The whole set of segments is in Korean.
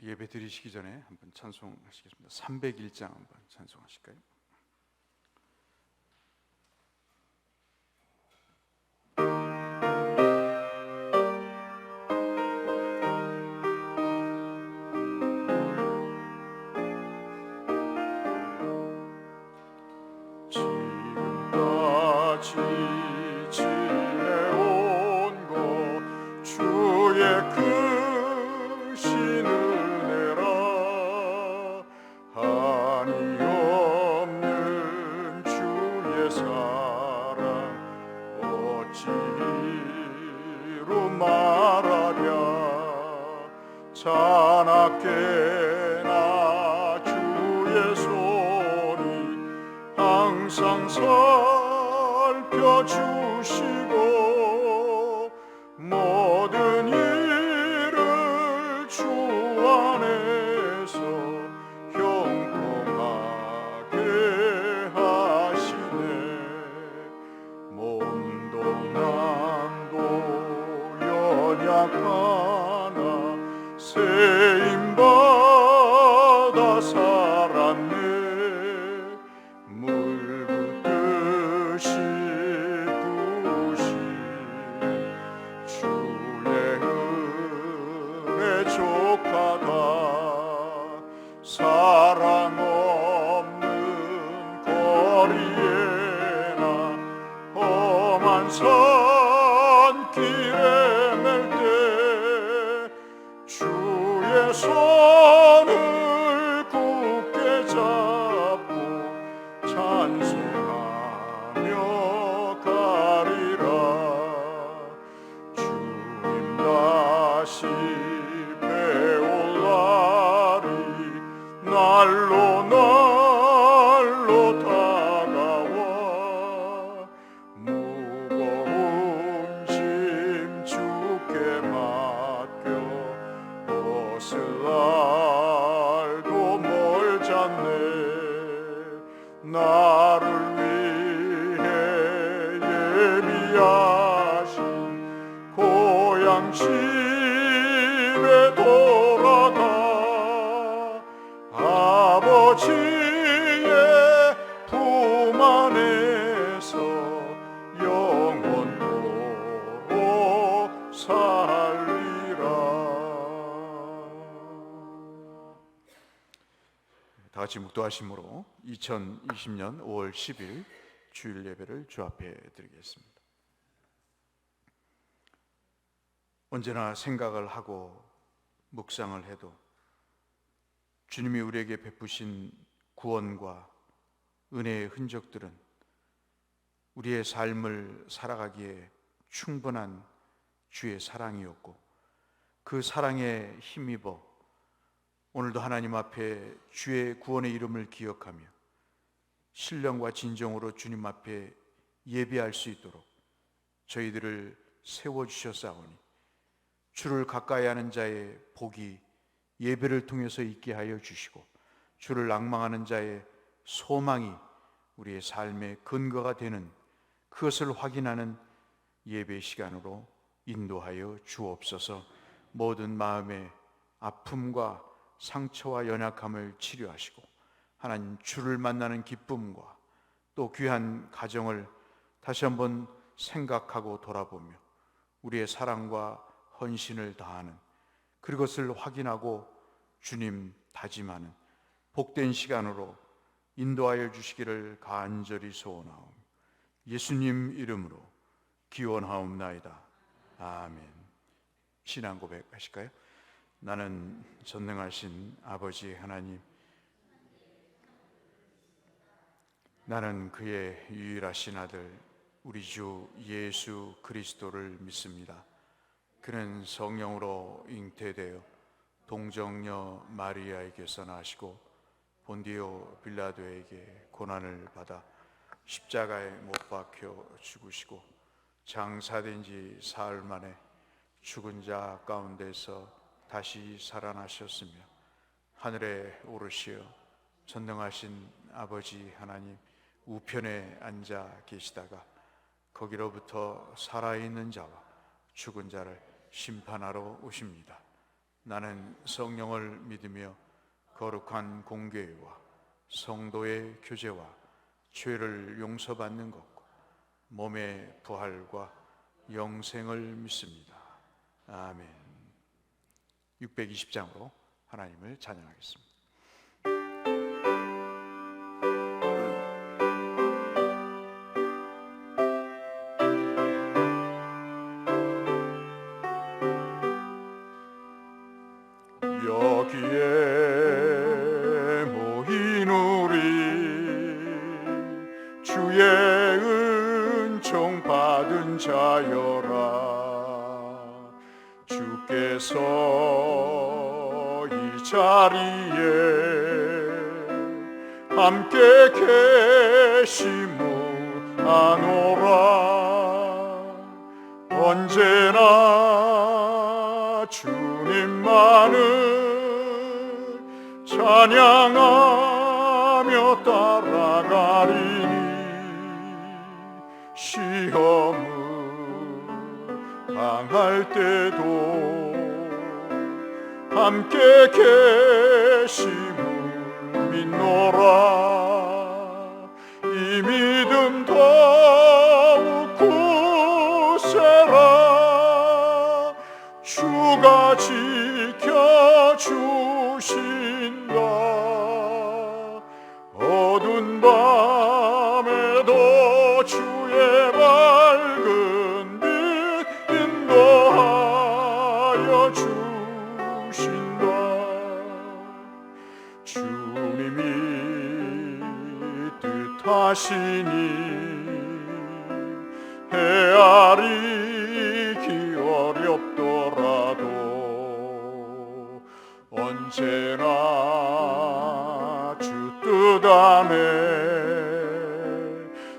예배 드리시기 전에 한번 찬송하시겠습니다. 301장 한번 찬송하실까요? 지금까지 지내온 것 주의 크신 은혜라. 한이 없는 주의 사랑 어찌로 말하랴. 자나깨나 주의 손이 항상 살펴주시고 모든 일을 주 안에서 형통하게 하시네. 몸도 남고 연약하나 세임받아 살았네. 물붓듯이 부으신 주의 은혜 족하다. 사랑 없는 거리에나 험한 산길에 맬 때 주의 손을 굳게 잡고 찬송하며 가리라. 주님 다시 배올 날이 날로 날로 다가와. 무거운 짐 주께 맡겨 벗을 날도 멀잖네. 나를 위해 예비하신 고향 집에 돌아가 아버지의 품 안에서 영원토록 살리라. 다 같이 묵도하심으로 2020년 5월 10일 주일 예배를 주 앞에 드리겠습니다. 언제나 생각을 하고 묵상을 해도 주님이 우리에게 베푸신 구원과 은혜의 흔적들은 우리의 삶을 살아가기에 충분한 주의 사랑이었고, 그 사랑에 힘입어 오늘도 하나님 앞에 주의 구원의 이름을 기억하며 신령과 진정으로 주님 앞에 예배할 수 있도록 저희들을 세워주셨사오니 주를 가까이 하는 자의 복이 예배를 통해서 있게 하여 주시고, 주를 앙망하는 자의 소망이 우리의 삶의 근거가 되는 그것을 확인하는 예배 시간으로 인도하여 주옵소서. 모든 마음의 아픔과 상처와 연약함을 치료하시고 하나님 주를 만나는 기쁨과 또 귀한 가정을 다시 한번 생각하고 돌아보며 우리의 사랑과 헌신을 다하는 그것을 확인하고 주님 다짐하는 복된 시간으로 인도하여 주시기를 간절히 소원하오며 예수님 이름으로 기원하옵나이다. 아멘. 신앙 고백하실까요? 나는 전능하신 아버지 하나님, 나는 그의 유일하신 아들 우리 주 예수 그리스도를 믿습니다. 그는 성령으로 잉태되어 동정녀 마리아에게서 나시고 본디오 빌라도에게 고난을 받아 십자가에 못 박혀 죽으시고 장사된 지 사흘 만에 죽은 자 가운데서 다시 살아나셨으며 하늘에 오르시어 전능하신 아버지 하나님 우편에 앉아 계시다가 거기로부터 살아있는 자와 죽은 자를 심판하러 오십니다. 나는 성령을 믿으며 거룩한 공교회와 성도의 교제와 죄를 용서받는 것과 몸의 부활과 영생을 믿습니다. 아멘. 620장으로 하나님을 찬양하겠습니다. 여기에 모인 우리 주의 은총 받은 자여라. 주께서 이 자리에 함께 계심을 아노라. 언제나 주님만을 찬양하며 따라가리니 시험을 당할 때도 함께 계심을 믿노라. 이 믿음 더욱 굳세라. 주가 지켜주신다. 어두운 밤에도 주의 밝은 빛 인도하여 주신다. 주님이 뜻하시니 헤아리기 어렵더라도 언제나 주 뜻 안에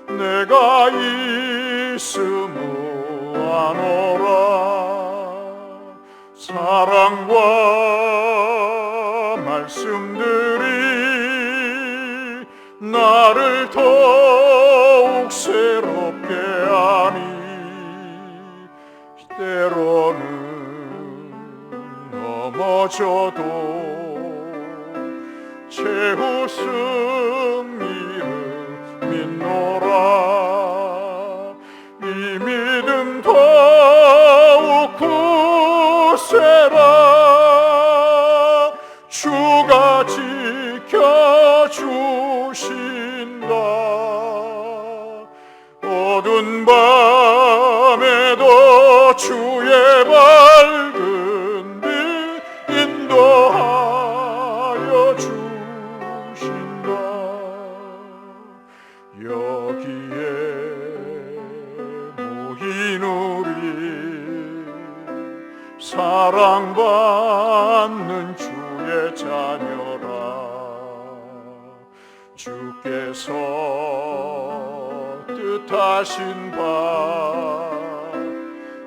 내가 있음을 아노라. 사랑과 말씀들이 나를 더욱 새롭게 하니 때로는 넘어져도 최후 승리를 믿노라. 이 믿음 더욱 굳세라. 주가 지켜주신다. 어두운 밤에도 주의 밝은 빛 인도하여 주신다. 여기에 모인 우리 사랑받는 주의 자녀라. 주께서 뜻하신 바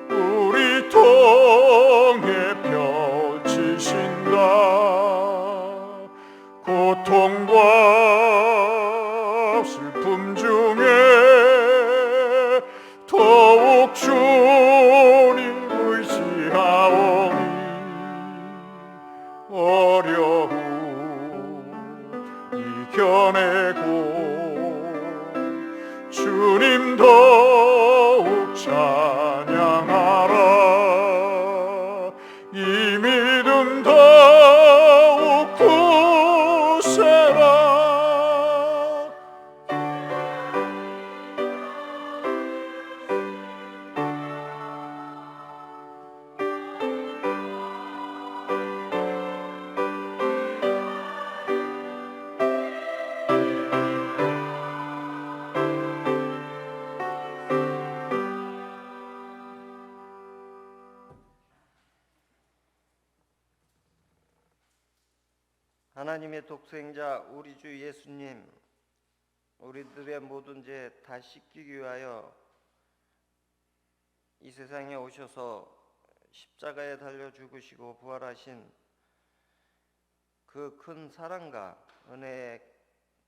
우리 통해 펼치신다. 고통과 슬픔 중에 더욱 주님 의지하오니 어려움 이겨내고 주님 더욱 찬양하라. 이 믿음 더욱 굳세라. 하나님의 독생자 우리 주 예수님, 우리들의 모든 죄 다 씻기기 위하여 이 세상에 오셔서 십자가에 달려 죽으시고 부활하신 그 큰 사랑과 은혜에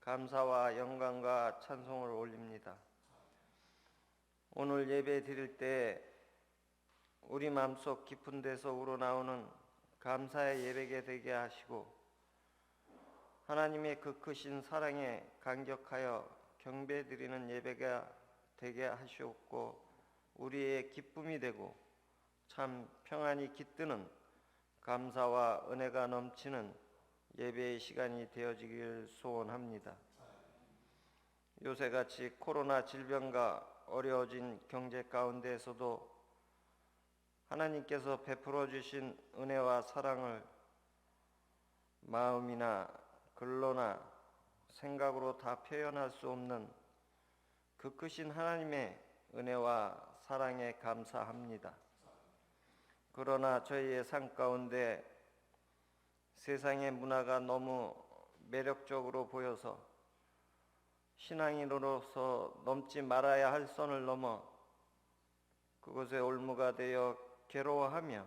감사와 영광과 찬송을 올립니다. 오늘 예배 드릴 때 우리 마음속 깊은 데서 우러나오는 감사의 예배가 되게 하시고 하나님의 그 크신 사랑에 감격하여 경배드리는 예배가 되게 하시옵고 우리의 기쁨이 되고 참 평안이 깃드는 감사와 은혜가 넘치는 예배의 시간이 되어지길 소원합니다. 요새같이 코로나 질병과 어려워진 경제 가운데에서도 하나님께서 베풀어 주신 은혜와 사랑을 마음이나 글로나 생각으로 다 표현할 수 없는 그 크신 하나님의 은혜와 사랑에 감사합니다. 그러나 저희의 삶 가운데 세상의 문화가 너무 매력적으로 보여서 신앙인으로서 넘지 말아야 할 선을 넘어 그것에 올무가 되어 괴로워하며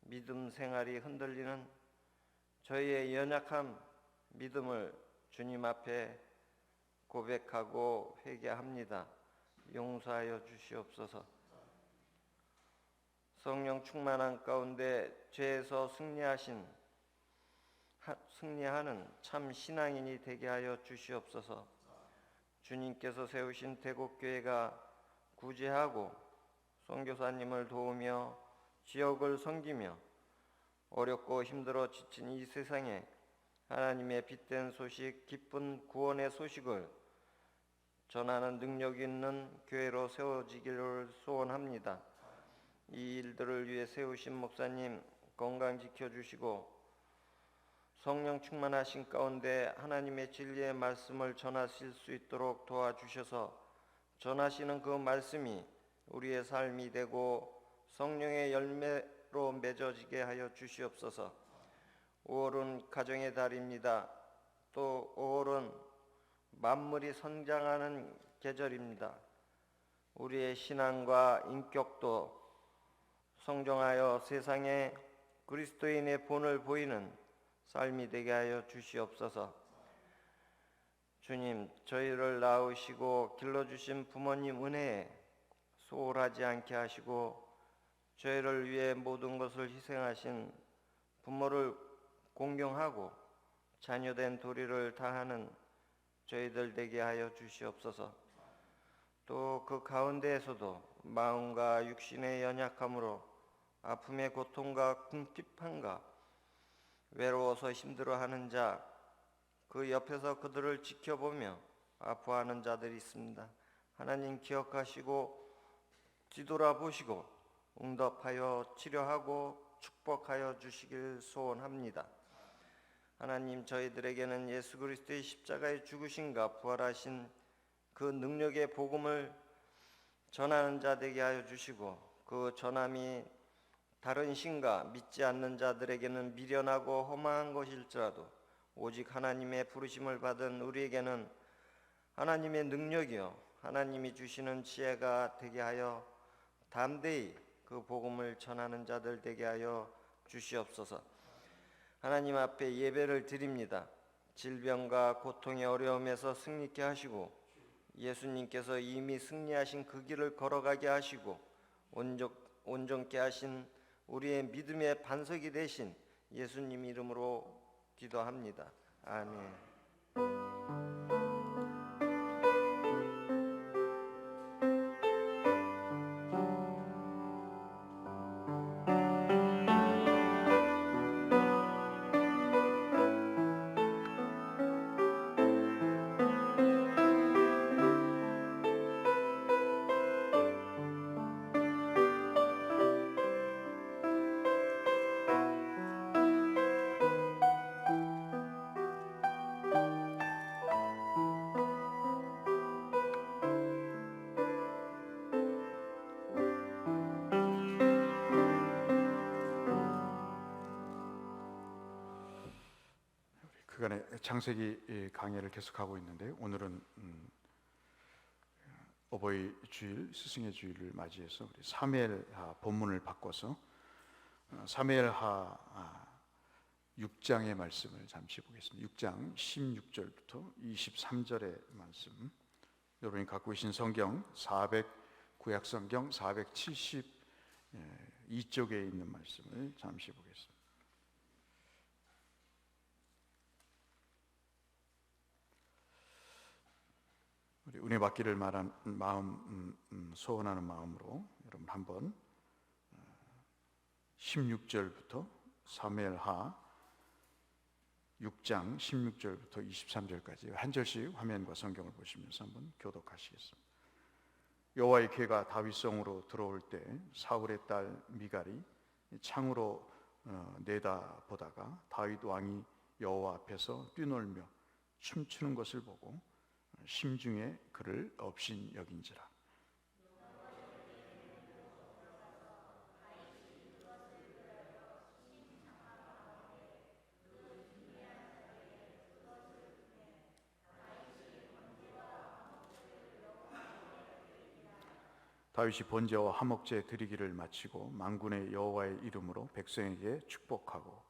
믿음 생활이 흔들리는 저희의 연약한 믿음을 주님 앞에 고백하고 회개합니다. 용서하여 주시옵소서. 성령 충만한 가운데 죄에서 승리하는 참 신앙인이 되게 하여 주시옵소서. 주님께서 세우신 대곡교회가 구제하고 선교사님을 도우며 지역을 섬기며 어렵고 힘들어 지친 이 세상에 하나님의 빛된 소식, 기쁜 구원의 소식을 전하는 능력 있는 교회로 세워지기를 소원합니다. 이 일들을 위해 세우신 목사님 건강 지켜주시고 성령 충만하신 가운데 하나님의 진리의 말씀을 전하실 수 있도록 도와주셔서 전하시는 그 말씀이 우리의 삶이 되고 성령의 열매로 맺어지게 하여 주시옵소서. 5월은 가정의 달입니다. 또 5월은 만물이 성장하는 계절입니다. 우리의 신앙과 인격도 성장하여 세상에 그리스도인의 본을 보이는 삶이 되게 하여 주시옵소서. 주님, 저희를 낳으시고 길러주신 부모님 은혜에 소홀하지 않게 하시고 저희를 위해 모든 것을 희생하신 부모를 공경하고 자녀된 도리를 다하는 저희들 되게 하여 주시옵소서. 또 그 가운데에서도 마음과 육신의 연약함으로 아픔의 고통과 궁핍함과 외로워서 힘들어하는 자, 그 옆에서 그들을 지켜보며 아파하는 자들이 있습니다. 하나님 기억하시고 뒤돌아보시고 응답하여 치료하고 축복하여 주시길 소원합니다. 하나님, 저희들에게는 예수 그리스도의 십자가의 죽으심과 부활하신 그 능력의 복음을 전하는 자 되게 하여 주시고 그 전함이 다른 신과 믿지 않는 자들에게는 미련하고 허망한 것일지라도 오직 하나님의 부르심을 받은 우리에게는 하나님의 능력이요 하나님이 주시는 지혜가 되게 하여 담대히 그 복음을 전하는 자들 되게 하여 주시옵소서. 하나님 앞에 예배를 드립니다. 질병과 고통의 어려움에서 승리케 하시고 예수님께서 이미 승리하신 그 길을 걸어가게 하시고 온전케 하신 우리의 믿음의 반석이 되신 예수님 이름으로 기도합니다. 아멘. 그간의 창세기 강해를 계속하고 있는데 오늘은 어버이 주일, 스승의 주일을 맞이해서 우리 사무엘하 본문을 바꿔서 사무엘하 6장의 말씀을 잠시 보겠습니다. 6장 16절부터 23절의 말씀. 여러분이 갖고 계신 성경 구약 성경 472쪽에 있는 말씀을 잠시 보겠습니다. 은혜 받기를 말한 마음 소원하는 마음으로 여러분 한번 16절부터 사무엘하 6장 16절부터 23절까지 한 절씩 화면과 성경을 보시면서 한번 교독하시겠습니다. 여호와의 궤가 다윗성으로 들어올 때 사울의 딸 미갈이 창으로 내다보다가 다윗 왕이 여호와 앞에서 뛰놀며 춤추는 것을 보고 심중에 그를 업신여긴지라. 다윗이 번제와 화목제 드리기를 마치고 만군의 여호와의 이름으로 백성에게 축복하고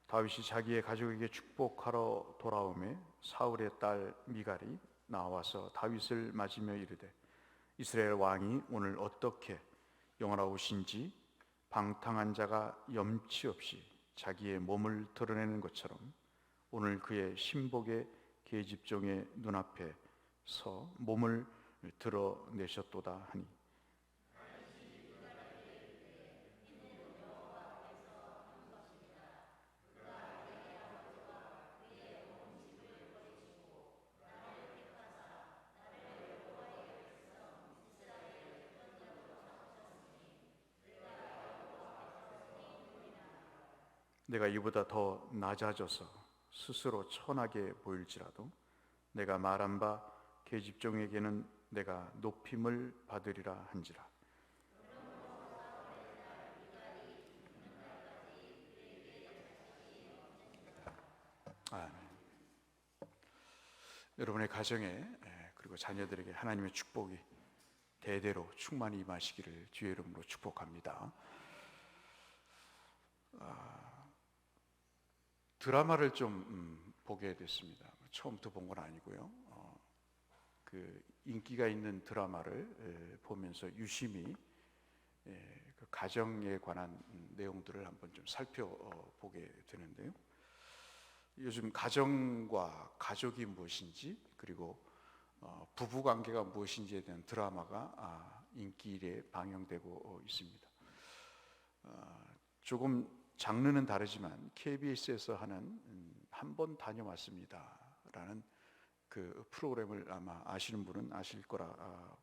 다윗이 자기의 가족에게 축복하러 돌아오매 사울의 딸 미갈이 나와서 다윗을 맞으며 이르되 이스라엘 왕이 오늘 어떻게 영원하오신지 방탕한 자가 염치 없이 자기의 몸을 드러내는 것처럼 오늘 그의 신복의 계집종의 눈앞에 서 몸을 드러내셨도다 하니 내가 이보다 더 낮아져서 스스로 천하게 보일지라도 내가 말한 바 계집종에게는 내가 높임을 받으리라 한지라. 아멘. 여러분의 가정에 그리고 자녀들에게 하나님의 축복이 대대로 충만히 임하시기를 주의 이름으로 축복합니다. 드라마를 좀 보게 됐습니다. 처음부터 본 건 아니고요. 그 인기가 있는 드라마를 보면서 유심히 그 가정에 관한 내용들을 한번 좀 살펴보게 되는데요. 요즘 가정과 가족이 무엇인지 그리고 부부 관계가 무엇인지에 대한 드라마가 인기에 방영되고 있습니다. 조금 장르는 다르지만 KBS에서 하는 한 번 다녀왔습니다 라는 그 프로그램을 아마 아시는 분은 아실 거라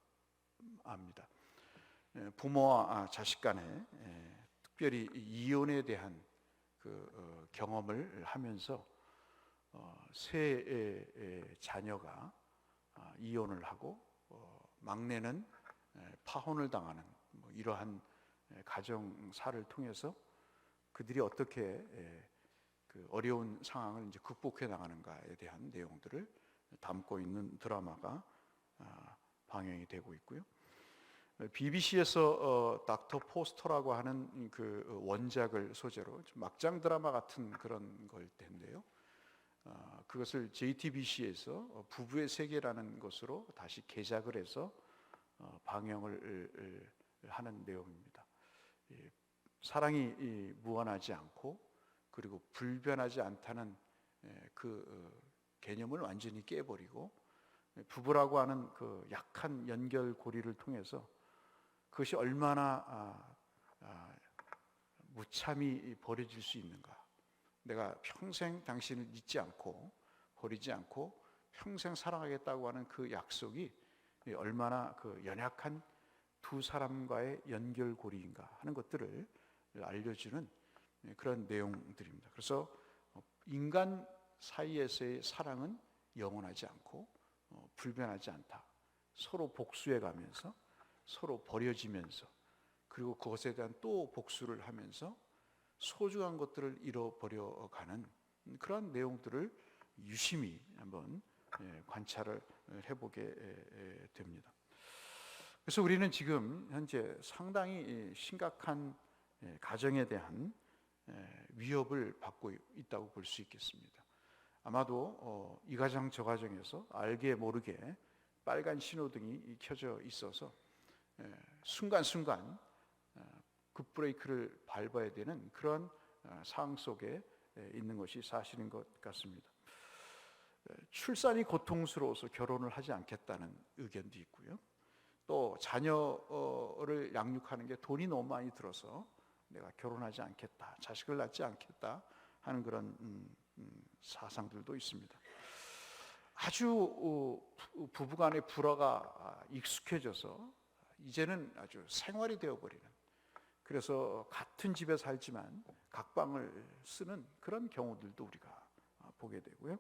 압니다. 부모와 자식 간에 특별히 이혼에 대한 그 경험을 하면서 세 자녀가 이혼을 하고 막내는 파혼을 당하는 이러한 가정사를 통해서 그들이 어떻게 그 어려운 상황을 이제 극복해 나가는가에 대한 내용들을 담고 있는 드라마가 방영이 되고 있고요. BBC에서 닥터 포스터라고 하는 그 원작을 소재로 막장 드라마 같은 그런 걸 텐데요. 그것을 JTBC에서 부부의 세계라는 것으로 다시 개작을 해서 방영을 하는 내용입니다. 사랑이 무한하지 않고 그리고 불변하지 않다는 그 개념을 완전히 깨버리고 부부라고 하는 그 약한 연결고리를 통해서 그것이 얼마나 무참히 버려질 수 있는가. 내가 평생 당신을 잊지 않고 버리지 않고 평생 사랑하겠다고 하는 그 약속이 얼마나 그 연약한 두 사람과의 연결고리인가 하는 것들을 알려주는 그런 내용들입니다. 그래서 인간 사이에서의 사랑은 영원하지 않고 불변하지 않다. 서로 복수해 가면서 서로 버려지면서 그리고 그것에 대한 또 복수를 하면서 소중한 것들을 잃어버려 가는 그런 내용들을 유심히 한번 관찰을 해보게 됩니다. 그래서 우리는 지금 현재 상당히 심각한 가정에 대한 위협을 받고 있다고 볼 수 있겠습니다. 아마도 이 가정 저 가정에서 알게 모르게 빨간 신호등이 켜져 있어서 순간순간 급브레이크를 밟아야 되는 그런 상황 속에 있는 것이 사실인 것 같습니다. 출산이 고통스러워서 결혼을 하지 않겠다는 의견도 있고요. 또 자녀를 양육하는 게 돈이 너무 많이 들어서 내가 결혼하지 않겠다, 자식을 낳지 않겠다 하는 그런 사상들도 있습니다. 아주 부부간의 불화가 익숙해져서 이제는 아주 생활이 되어버리는, 그래서 같은 집에 살지만 각방을 쓰는 그런 경우들도 우리가 보게 되고요.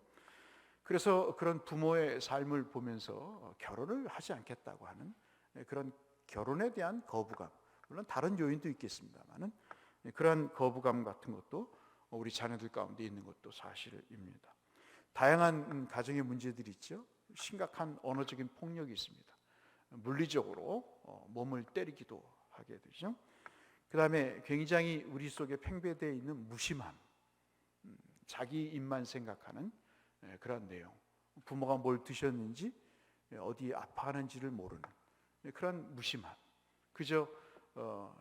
그래서 그런 부모의 삶을 보면서 결혼을 하지 않겠다고 하는 그런 결혼에 대한 거부감, 물론 다른 요인도 있겠습니다만은 그러한 거부감 같은 것도 우리 자녀들 가운데 있는 것도 사실입니다. 다양한 가정의 문제들이 있죠. 심각한 언어적인 폭력이 있습니다. 물리적으로 몸을 때리기도 하게 되죠. 그 다음에 굉장히 우리 속에 팽배되어 있는 무심함, 자기 입만 생각하는 그런 내용, 부모가 뭘 드셨는지 어디 아파하는지를 모르는 그런 무심함, 그저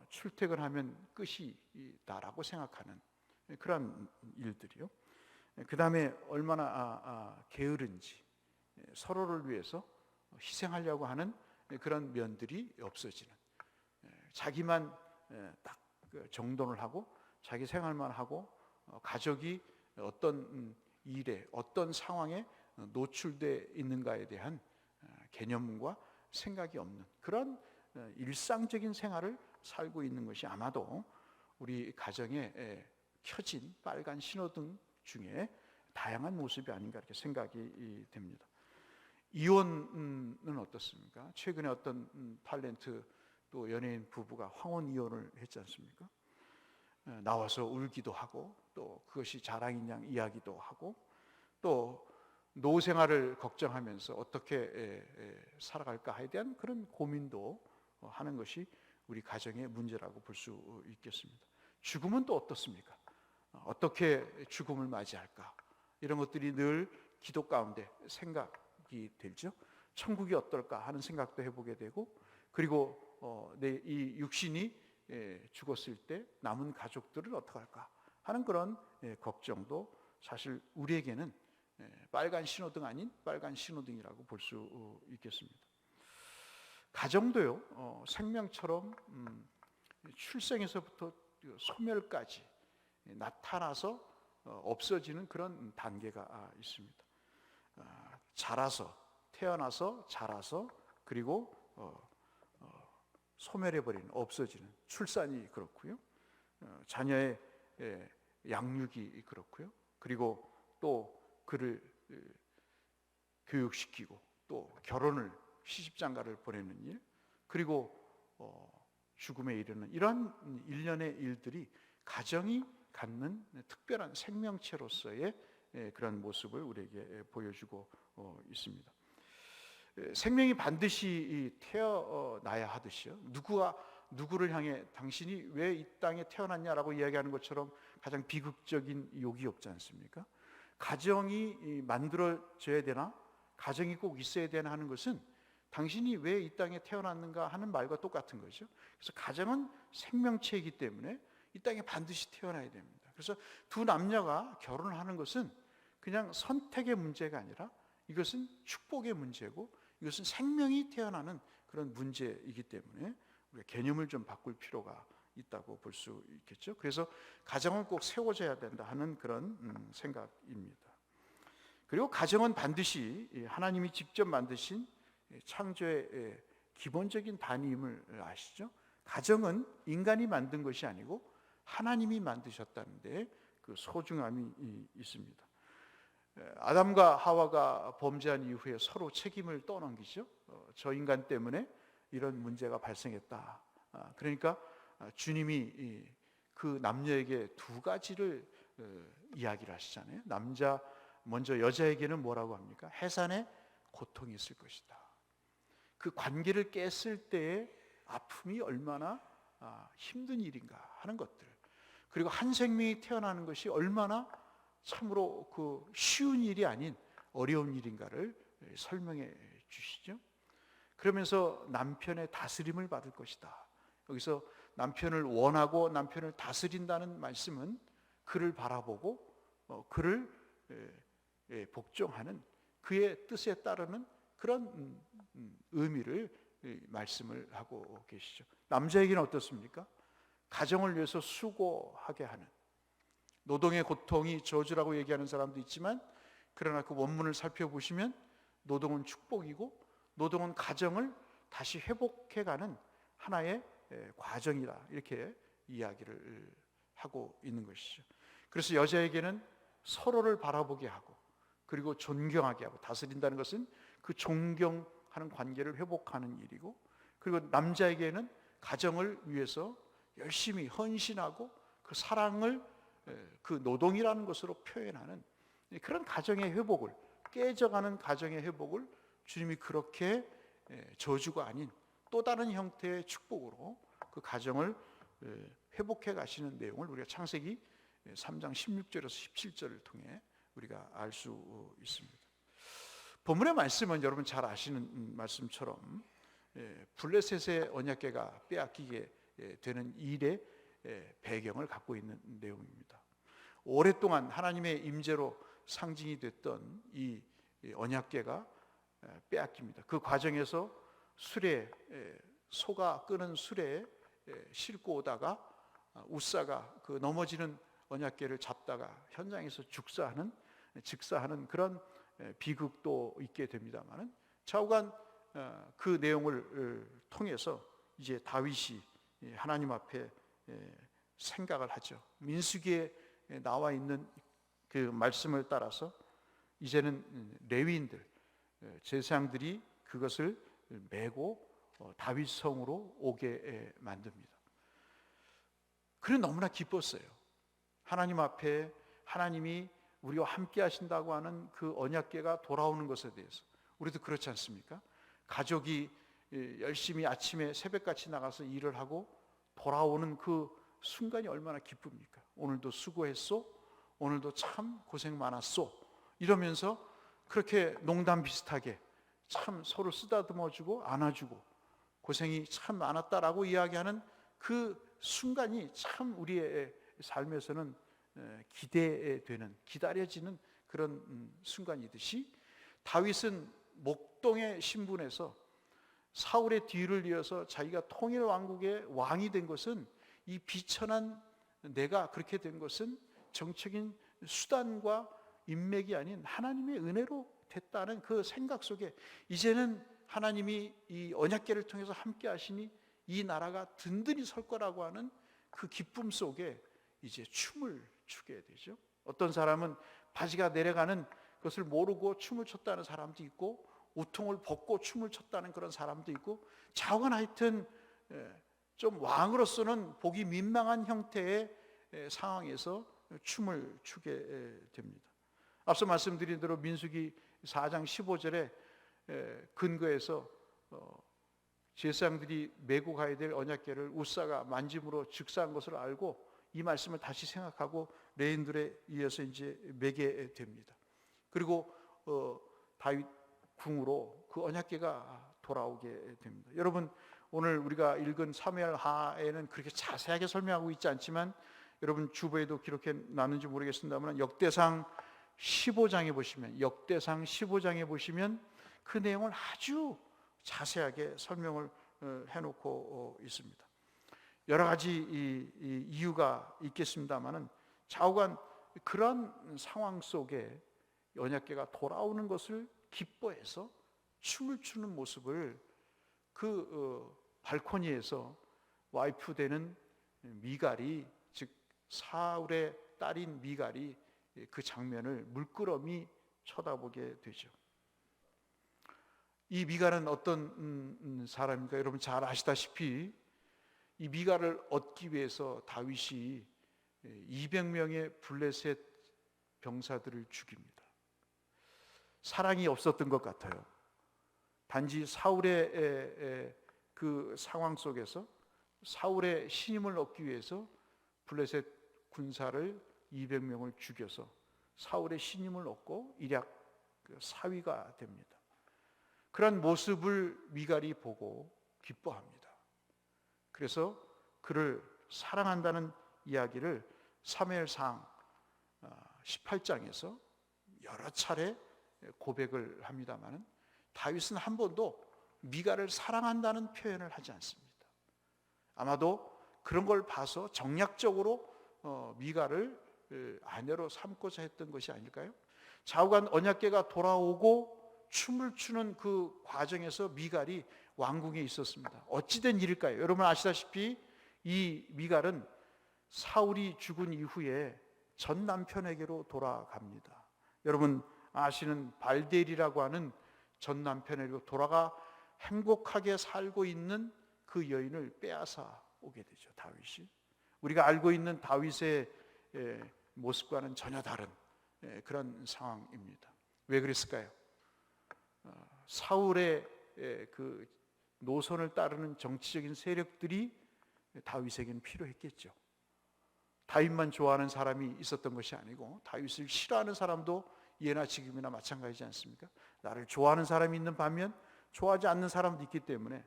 출퇴근하면 끝이다라고 생각하는 그런 일들이요. 그 다음에 얼마나 게으른지, 서로를 위해서 희생하려고 하는 그런 면들이 없어지는, 자기만 딱 정돈을 하고 자기 생활만 하고 가족이 어떤 일에 어떤 상황에 노출되어 있는가에 대한 개념과 생각이 없는 그런 일상적인 생활을 살고 있는 것이 아마도 우리 가정에 켜진 빨간 신호등 중에 다양한 모습이 아닌가 이렇게 생각이 됩니다. 이혼은 어떻습니까? 최근에 어떤 탤런트 또 연예인 부부가 황혼 이혼을 했지 않습니까? 나와서 울기도 하고 또 그것이 자랑인 양 이야기도 하고 또 노후 생활을 걱정하면서 어떻게 살아갈까에 대한 그런 고민도 하는 것이 우리 가정의 문제라고 볼 수 있겠습니다. 죽음은 또 어떻습니까? 어떻게 죽음을 맞이할까? 이런 것들이 늘 기도 가운데 생각이 들죠. 천국이 어떨까 하는 생각도 해보게 되고, 그리고 내 이 육신이 죽었을 때 남은 가족들을 어떻게 할까 하는 그런 걱정도 사실 우리에게는 빨간 신호등 아닌 빨간 신호등이라고 볼 수 있겠습니다. 가정도요, 생명처럼 출생에서부터 소멸까지 나타나서 없어지는 그런 단계가 있습니다. 태어나서 자라서 그리고 소멸해버리는, 없어지는, 출산이 그렇고요, 자녀의 양육이 그렇고요, 그리고 또 그를 교육시키고 또 결혼을, 시집장가를 보내는 일, 그리고 죽음에 이르는 이러한 일련의 일들이 가정이 갖는 특별한 생명체로서의 그런 모습을 우리에게 보여주고 있습니다. 생명이 반드시 태어나야 하듯이요, 누구가 누구를 향해 당신이 왜 이 땅에 태어났냐라고 이야기하는 것처럼 가장 비극적인 욕이 없지 않습니까? 가정이 만들어져야 되나, 가정이 꼭 있어야 되나 하는 것은 당신이 왜 이 땅에 태어났는가 하는 말과 똑같은 거죠. 그래서 가정은 생명체이기 때문에 이 땅에 반드시 태어나야 됩니다. 그래서 두 남녀가 결혼하는 것은 그냥 선택의 문제가 아니라 이것은 축복의 문제고, 이것은 생명이 태어나는 그런 문제이기 때문에 우리가 개념을 좀 바꿀 필요가 있다고 볼 수 있겠죠. 그래서 가정은 꼭 세워져야 된다 하는 그런 생각입니다. 그리고 가정은 반드시 하나님이 직접 만드신 창조의 기본적인 단위임을 아시죠? 가정은 인간이 만든 것이 아니고 하나님이 만드셨다는 데 그 소중함이 있습니다. 아담과 하와가 범죄한 이후에 서로 책임을 떠넘기죠. 저 인간 때문에 이런 문제가 발생했다. 그러니까 주님이 그 남녀에게 두 가지를 이야기를 하시잖아요. 먼저 여자에게는 뭐라고 합니까? 해산의 고통이 있을 것이다. 그 관계를 깼을 때의 아픔이 얼마나 힘든 일인가 하는 것들, 그리고 한 생명이 태어나는 것이 얼마나 참으로 그 쉬운 일이 아닌 어려운 일인가를 설명해 주시죠. 그러면서 남편의 다스림을 받을 것이다. 여기서 남편을 원하고 남편을 다스린다는 말씀은 그를 바라보고 그를 복종하는 그의 뜻에 따르는 그런 의미를 말씀을 하고 계시죠. 남자에게는 어떻습니까? 가정을 위해서 수고하게 하는, 노동의 고통이 저주라고 얘기하는 사람도 있지만, 그러나 그 원문을 살펴보시면 노동은 축복이고 노동은 가정을 다시 회복해가는 하나의 과정이다, 이렇게 이야기를 하고 있는 것이죠. 그래서 여자에게는 서로를 바라보게 하고 그리고 존경하게 하고, 다스린다는 것은 그 존경하는 관계를 회복하는 일이고, 그리고 남자에게는 가정을 위해서 열심히 헌신하고 그 사랑을 그 노동이라는 것으로 표현하는 그런 가정의 회복을, 깨져가는 가정의 회복을 주님이 그렇게 저주가 아닌 또 다른 형태의 축복으로 그 가정을 회복해 가시는 내용을 우리가 창세기 3장 16절에서 17절을 통해 우리가 알 수 있습니다. 본문의 말씀은 여러분 잘 아시는 말씀처럼 블레셋의 언약궤가 빼앗기게 되는 일의 배경을 갖고 있는 내용입니다. 오랫동안 하나님의 임재로 상징이 됐던 이 언약궤가 빼앗깁니다. 그 과정에서 수레, 소가 끄는 수레에 싣고 오다가 우사가 그 넘어지는 언약궤를 잡다가 현장에서 즉사하는 그런 비극도 있게 됩니다만은, 좌우간 그 내용을 통해서 이제 다윗이 하나님 앞에 생각을 하죠. 민수기에 나와 있는 그 말씀을 따라서 이제는 레위인들, 제사장들이 그것을 메고 다윗 성으로 오게 만듭니다. 그는 너무나 기뻤어요. 하나님 앞에 하나님이 우리와 함께 하신다고 하는 그 언약궤가 돌아오는 것에 대해서. 우리도 그렇지 않습니까? 가족이 열심히 아침에 새벽같이 나가서 일을 하고 돌아오는 그 순간이 얼마나 기쁩니까? 오늘도 수고했소, 오늘도 참 고생 많았소, 이러면서 그렇게 농담 비슷하게 참 서로 쓰다듬어주고 안아주고 고생이 참 많았다라고 이야기하는 그 순간이 참 우리의 삶에서는 기대되는, 기다려지는 그런 순간이듯이, 다윗은 목동의 신분에서 사울의 뒤를 이어서 자기가 통일 왕국의 왕이 된 것은, 이 비천한 내가 그렇게 된 것은 정적인 수단과 인맥이 아닌 하나님의 은혜로 됐다는 그 생각 속에, 이제는 하나님이 이 언약궤를 통해서 함께 하시니 이 나라가 든든히 설 거라고 하는 그 기쁨 속에 이제 춤을 추게 되죠. 어떤 사람은 바지가 내려가는 것을 모르고 춤을 췄다는 사람도 있고, 우통을 벗고 춤을 췄다는 그런 사람도 있고, 좌우간 하여튼 좀 왕으로서는 보기 민망한 형태의 상황에서 춤을 추게 됩니다. 앞서 말씀드린 대로 민수기 4장 15절에 근거해서 제사장들이 메고 가야 될 언약궤를 우사가 만짐으로 즉사한 것을 알고 이 말씀을 다시 생각하고 레인들에 의해서 이제 메게 됩니다. 그리고 다윗 궁으로 그 언약궤가 돌아오게 됩니다. 여러분, 오늘 우리가 읽은 사무엘하에는 그렇게 자세하게 설명하고 있지 않지만, 여러분 주보에도 기록해 놨는지 모르겠습니다만 역대상 15장에 보시면 그 내용을 아주 자세하게 설명을 해놓고 있습니다. 여러 가지 이유가 있겠습니다만은, 좌우간 그런 상황 속에 언약궤가 돌아오는 것을 기뻐해서 춤을 추는 모습을 그 발코니에서 와이프 되는 미갈이, 즉 사울의 딸인 미갈이 그 장면을 물끄러미 쳐다보게 되죠. 이 미갈은 어떤 사람입니까? 여러분 잘 아시다시피 이 미갈을 얻기 위해서 다윗이 200명의 블레셋 병사들을 죽입니다. 사랑이 없었던 것 같아요. 단지 사울의 그 상황 속에서 사울의 신임을 얻기 위해서 블레셋 군사를 200명을 죽여서 사울의 신임을 얻고 일약 사위가 됩니다. 그런 모습을 미갈이 보고 기뻐합니다. 그래서 그를 사랑한다는 이야기를 사무엘상 18장에서 여러 차례 고백을 합니다만 다윗은 한 번도 미갈을 사랑한다는 표현을 하지 않습니다. 아마도 그런 걸 봐서 정략적으로 미갈을 아내로 삼고자 했던 것이 아닐까요? 좌우간 언약궤가 돌아오고 춤을 추는 그 과정에서 미갈이 왕궁에 있었습니다. 어찌된 일일까요? 여러분 아시다시피 이 미갈은 사울이 죽은 이후에 전 남편에게로 돌아갑니다. 여러분 아시는 발델이라고 하는 전 남편에게로 돌아가 행복하게 살고 있는 그 여인을 빼앗아 오게 되죠. 다윗이. 우리가 알고 있는 다윗의 모습과는 전혀 다른 그런 상황입니다. 왜 그랬을까요? 사울의 그 노선을 따르는 정치적인 세력들이 다윗에게는 필요했겠죠. 다윗만 좋아하는 사람이 있었던 것이 아니고 다윗을 싫어하는 사람도 예나 지금이나 마찬가지지 않습니까? 나를 좋아하는 사람이 있는 반면 좋아하지 않는 사람도 있기 때문에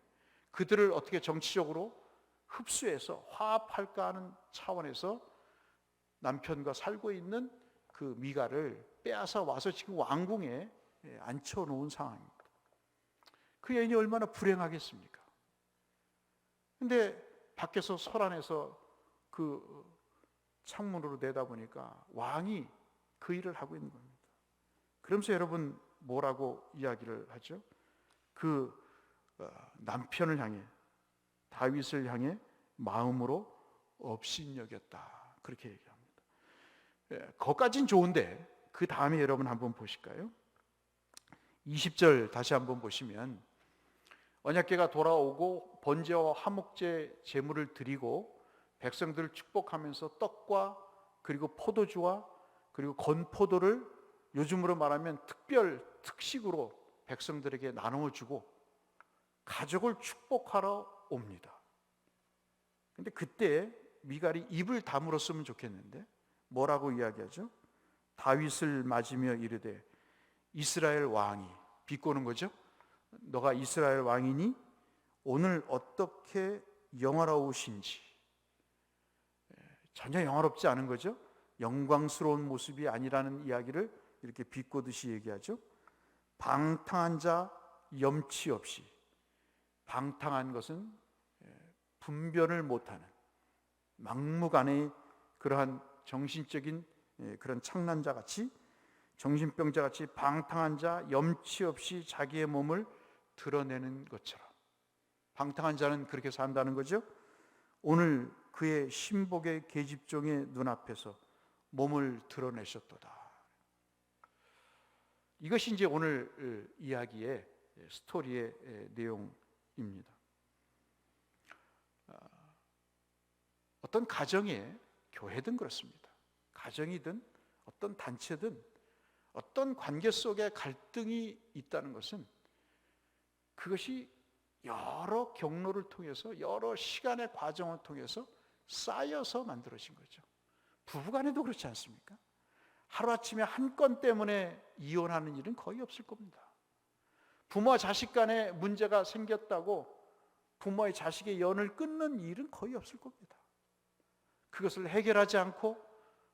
그들을 어떻게 정치적으로 흡수해서 화합할까 하는 차원에서 남편과 살고 있는 그 미갈을 빼앗아 와서 지금 왕궁에 앉혀놓은 상황입니다. 그 여인이 얼마나 불행하겠습니까? 근데 밖에서 설안에서 그 창문으로 내다보니까 왕이 그 일을 하고 있는 겁니다. 그러면서 여러분 뭐라고 이야기를 하죠? 그 남편을 향해 다윗을 향해 마음으로 업신여겼다 그렇게 얘기합니다. 거기까지는 좋은데 그 다음에 여러분 한번 보실까요? 20절 다시 한번 보시면 언약궤가 돌아오고 번제와 화목제 제물을 드리고 백성들을 축복하면서 떡과 그리고 포도주와 그리고 건포도를 요즘으로 말하면 특식으로 백성들에게 나누어 주고 가족을 축복하러 옵니다. 근데 그때 미갈이 입을 다물었으면 좋겠는데 뭐라고 이야기하죠? 다윗을 맞으며 이르되 이스라엘 왕이 비꼬는 거죠. 너가 이스라엘 왕이니 오늘 어떻게 영화로우신지. 전혀 영화롭지 않은 거죠. 영광스러운 모습이 아니라는 이야기를 이렇게 비꼬듯이 얘기하죠. 방탕한 자 염치 없이. 방탕한 것은 분별을 못하는 막무가내 그러한 정신적인 그런 창난자같이 정신병자같이 방탕한 자 염치 없이 자기의 몸을 드러내는 것처럼 방탕한 자는 그렇게 산다는 거죠. 오늘 그의 신복의 계집종의 눈앞에서 몸을 드러내셨도다. 이것이 이제 오늘 이야기의 스토리의 내용입니다. 어떤 가정에 교회든 그렇습니다. 가정이든 어떤 단체든 어떤 관계 속에 갈등이 있다는 것은 그것이 여러 경로를 통해서 여러 시간의 과정을 통해서 쌓여서 만들어진 거죠. 부부간에도 그렇지 않습니까? 하루아침에 한 건 때문에 이혼하는 일은 거의 없을 겁니다. 부모와 자식 간에 문제가 생겼다고 부모의 자식의 연을 끊는 일은 거의 없을 겁니다. 그것을 해결하지 않고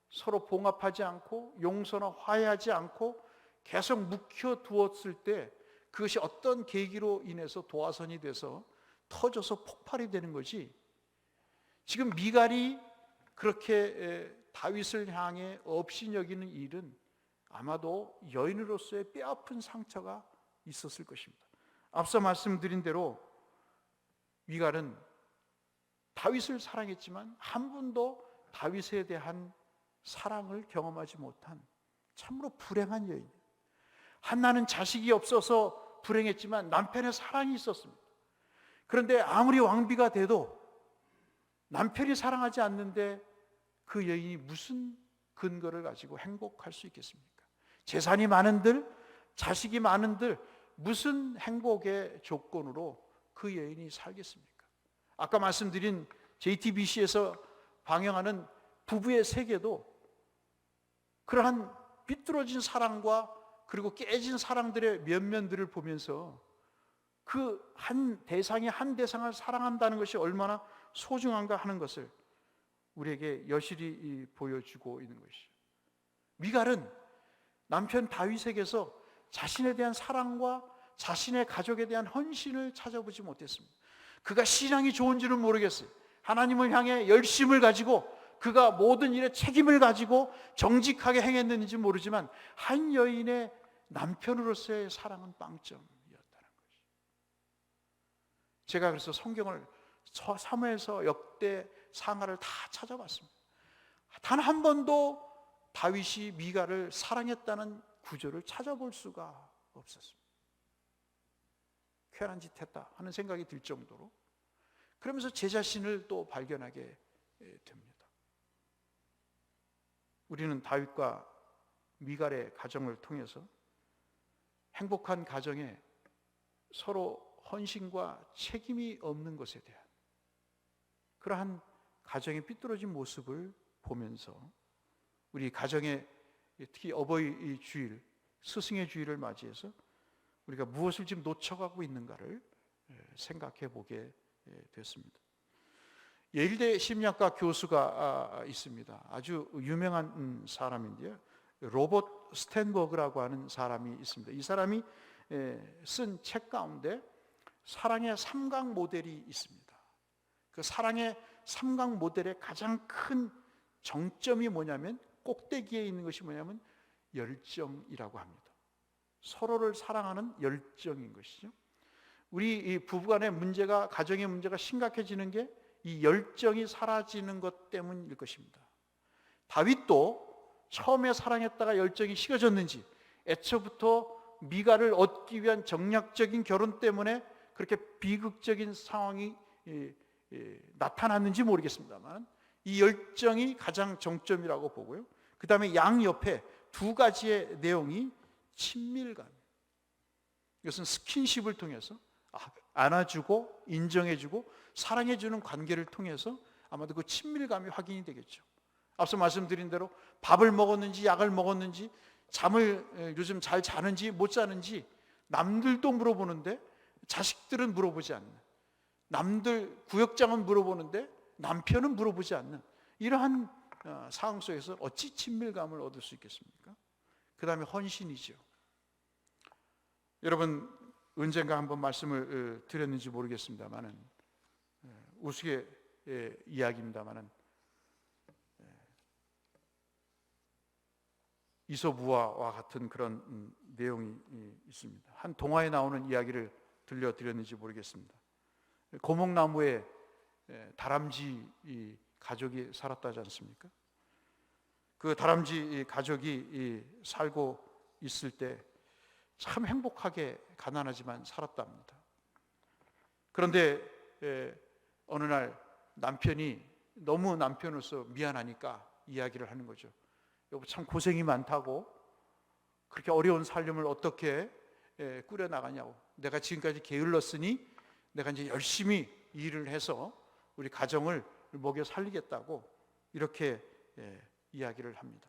서로 봉합하지 않고 용서나 화해하지 않고 계속 묵혀두었을 때 그것이 어떤 계기로 인해서 도화선이 돼서 터져서 폭발이 되는 거지. 지금 미갈이 그렇게 다윗을 향해 업신여기는 일은 아마도 여인으로서의 뼈아픈 상처가 있었을 것입니다. 앞서 말씀드린 대로 미갈은 다윗을 사랑했지만 한 번도 다윗에 대한 사랑을 경험하지 못한 참으로 불행한 여인. 한나는 자식이 없어서 불행했지만 남편의 사랑이 있었습니다. 그런데 아무리 왕비가 돼도 남편이 사랑하지 않는데 그 여인이 무슨 근거를 가지고 행복할 수 있겠습니까? 재산이 많은들, 자식이 많은들 무슨 행복의 조건으로 그 여인이 살겠습니까? 아까 말씀드린 JTBC에서 방영하는 부부의 세계도 그러한 삐뚤어진 사랑과 그리고 깨진 사랑들의 면면들을 보면서 그 한 대상이 한 대상을 사랑한다는 것이 얼마나 소중한가 하는 것을 우리에게 여실히 보여주고 있는 것이죠. 미갈은 남편 다윗에게서 자신에 대한 사랑과 자신의 가족에 대한 헌신을 찾아보지 못했습니다. 그가 신앙이 좋은지는 모르겠어요. 하나님을 향해 열심을 가지고 그가 모든 일에 책임을 가지고 정직하게 행했는지 모르지만 한 여인의 남편으로서의 사랑은 빵점이었다는 것이죠. 제가 그래서 성경을 사무엘서 역대 상하를 다 찾아봤습니다. 단 한 번도 다윗이 미갈을 사랑했다는 구절을 찾아볼 수가 없었습니다. 쾌한 짓 했다 하는 생각이 들 정도로, 그러면서 제 자신을 또 발견하게 됩니다. 우리는 다윗과 미갈의 가정을 통해서 행복한 가정에 서로 헌신과 책임이 없는 것에 대한 그러한 가정의 삐뚤어진 모습을 보면서 우리 가정의 특히 어버이 주일, 스승의 주일을 맞이해서 우리가 무엇을 지금 놓쳐가고 있는가를 생각해 보게 됐습니다. 예일대 심리학과 교수가 있습니다. 아주 유명한 사람인데요, 로버트 스탠버그라고 하는 사람이 있습니다. 이 사람이 쓴 책 가운데 사랑의 삼각 모델이 있습니다. 그 사랑의 삼각 모델의 가장 큰 정점이 뭐냐면, 꼭대기에 있는 것이 뭐냐면 열정이라고 합니다. 서로를 사랑하는 열정인 것이죠. 우리 이 부부간의 문제가, 가정의 문제가 심각해지는 게 이 열정이 사라지는 것 때문일 것입니다. 다윗도 처음에 사랑했다가 열정이 식어졌는지, 애초부터 미갈을 얻기 위한 정략적인 결혼 때문에 그렇게 비극적인 상황이 나타났는지 모르겠습니다만 이 열정이 가장 정점이라고 보고요. 그 다음에 양옆에 두 가지의 내용이 친밀감, 이것은 스킨십을 통해서 안아주고 인정해주고 사랑해주는 관계를 통해서 아마도 그 친밀감이 확인이 되겠죠. 앞서 말씀드린 대로 밥을 먹었는지 약을 먹었는지 잠을 요즘 잘 자는지 못 자는지 남들도 물어보는데 자식들은 물어보지 않는, 남들 구역장은 물어보는데 남편은 물어보지 않는 이러한 상황 속에서 어찌 친밀감을 얻을 수 있겠습니까? 그 다음에 헌신이죠. 여러분, 언젠가 한번 말씀을 드렸는지 모르겠습니다만은 우스개 이야기입니다만은 이솝우화와 같은 그런 내용이 있습니다. 한 동화에 나오는 이야기를 들려드렸는지 모르겠습니다. 고목나무에 다람쥐 가족이 살았다지 않습니까? 그 다람쥐 가족이 살고 있을 때 참 행복하게 가난하지만 살았답니다. 그런데 어느 날 남편이 너무 남편으로서 미안하니까 이야기를 하는 거죠. 여보, 참 고생이 많다고, 그렇게 어려운 살림을 어떻게 꾸려나가냐고, 내가 지금까지 게을렀으니 내가 이제 열심히 일을 해서 우리 가정을 먹여 살리겠다고 이렇게 이야기를 합니다.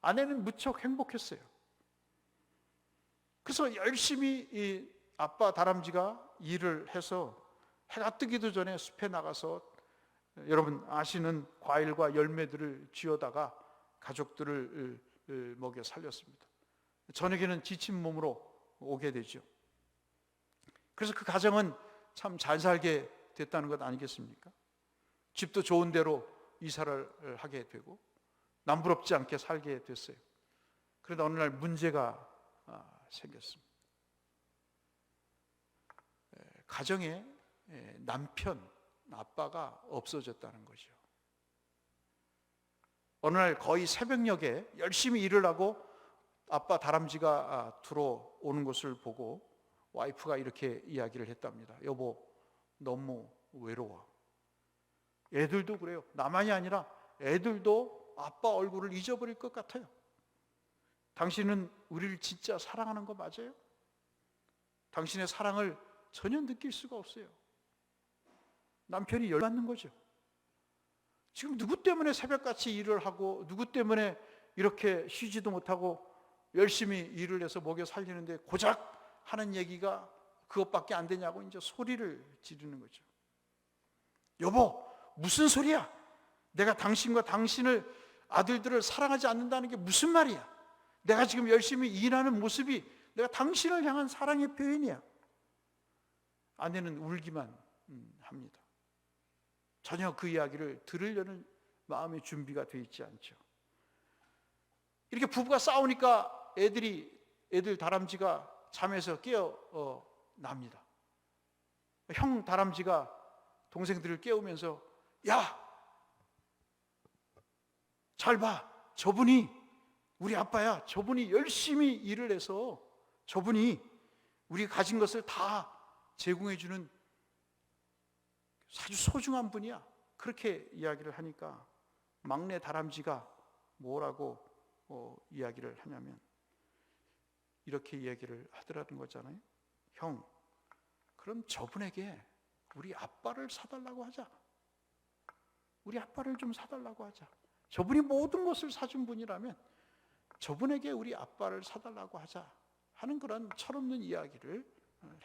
아내는 무척 행복했어요. 그래서 열심히 이 아빠 다람쥐가 일을 해서 해가 뜨기도 전에 숲에 나가서 여러분 아시는 과일과 열매들을 쥐어다가 가족들을 먹여 살렸습니다. 저녁에는 지친 몸으로 오게 되죠. 그래서 그 가정은 참 잘 살게 됐다는 것 아니겠습니까? 집도 좋은 데로 이사를 하게 되고 남부럽지 않게 살게 됐어요. 그런데 어느 날 문제가 생겼습니다. 가정에 남편, 아빠가 없어졌다는 거죠. 어느 날 거의 새벽녘에 열심히 일을 하고 아빠 다람쥐가 들어오는 것을 보고 와이프가 이렇게 이야기를 했답니다. 여보, 너무 외로워. 애들도 그래요. 나만이 아니라 애들도 아빠 얼굴을 잊어버릴 것 같아요. 당신은 우리를 진짜 사랑하는 거 맞아요? 당신의 사랑을 전혀 느낄 수가 없어요. 남편이 열받는 거죠. 지금 누구 때문에 새벽같이 일을 하고 누구 때문에 이렇게 쉬지도 못하고 열심히 일을 해서 먹여 살리는데 고작 하는 얘기가 그것밖에 안 되냐고 이제 소리를 지르는 거죠. 여보, 무슨 소리야? 내가 당신과 당신을 아들들을 사랑하지 않는다는 게 무슨 말이야? 내가 지금 열심히 일하는 모습이 내가 당신을 향한 사랑의 표현이야. 아내는 울기만 합니다. 전혀 그 이야기를 들으려는 마음의 준비가 되어 있지 않죠. 이렇게 부부가 싸우니까 애들 다람쥐가 잠에서 깨어 납니다. 형 다람쥐가 동생들을 깨우면서 야, 잘 봐. 저분이 우리 아빠야. 저분이 열심히 일을 해서 저분이 우리가 가진 것을 다 제공해 주는 아주 소중한 분이야. 그렇게 이야기를 하니까 막내 다람쥐가 뭐라고 이야기를 하냐면 이렇게 이야기를 하더라는 거잖아요. 형, 그럼 저분에게 우리 아빠를 사달라고 하자. 우리 아빠를 좀 사달라고 하자. 저분이 모든 것을 사준 분이라면 저분에게 우리 아빠를 사달라고 하자 하는 그런 철없는 이야기를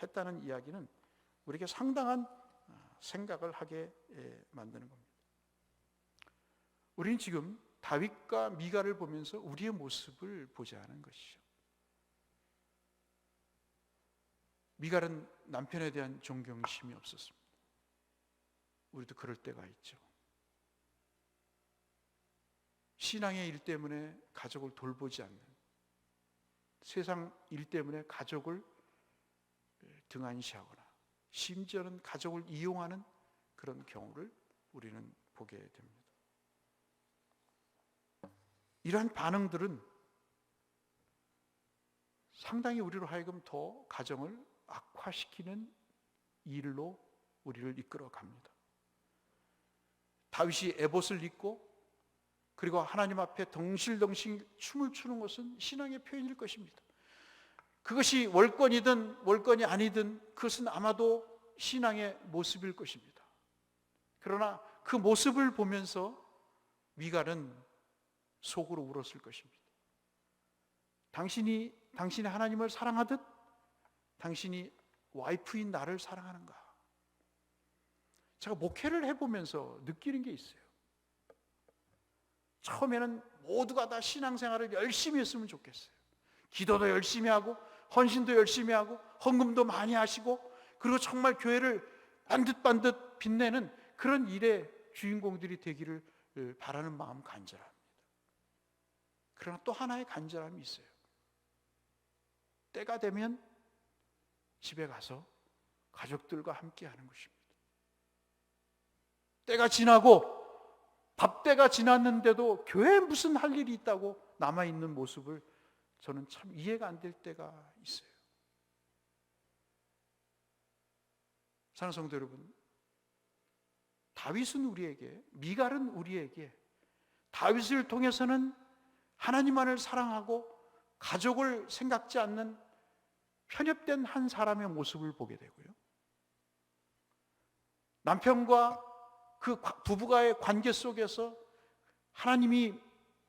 했다는 이야기는 우리에게 상당한 생각을 하게 만드는 겁니다. 우리는 지금 다윗과 미갈을 보면서 우리의 모습을 보자 하는 것이죠. 미갈은 남편에 대한 존경심이 없었습니다. 우리도 그럴 때가 있죠. 신앙의 일 때문에 가족을 돌보지 않는, 세상 일 때문에 가족을 등한시하거나 심지어는 가족을 이용하는 그런 경우를 우리는 보게 됩니다. 이러한 반응들은 상당히 우리로 하여금 더 가정을 악화시키는 일로 우리를 이끌어 갑니다. 다윗이 에봇을 입고 그리고 하나님 앞에 덩실덩실 춤을 추는 것은 신앙의 표현일 것입니다. 그것이 월권이든 월권이 아니든 그것은 아마도 신앙의 모습일 것입니다. 그러나 그 모습을 보면서 미갈은 속으로 울었을 것입니다. 당신이 하나님을 사랑하듯 당신이 와이프인 나를 사랑하는가? 제가 목회를 해보면서 느끼는 게 있어요. 처음에는 모두가 다 신앙생활을 열심히 했으면 좋겠어요. 기도도 열심히 하고 헌신도 열심히 하고 헌금도 많이 하시고 그리고 정말 교회를 반듯반듯 빛내는 그런 일의 주인공들이 되기를 바라는 마음 간절합니다. 그러나 또 하나의 간절함이 있어요. 때가 되면 집에 가서 가족들과 함께 하는 것입니다. 때가 지나고 밥때가 지났는데도 교회에 무슨 할 일이 있다고 남아있는 모습을 저는 참 이해가 안 될 때가 있어요. 사랑하는 성도 여러분, 다윗은 우리에게, 미갈은 우리에게 다윗을 통해서는 하나님만을 사랑하고 가족을 생각지 않는 편협된 한 사람의 모습을 보게 되고요. 남편과 그 부부가의 관계 속에서 하나님이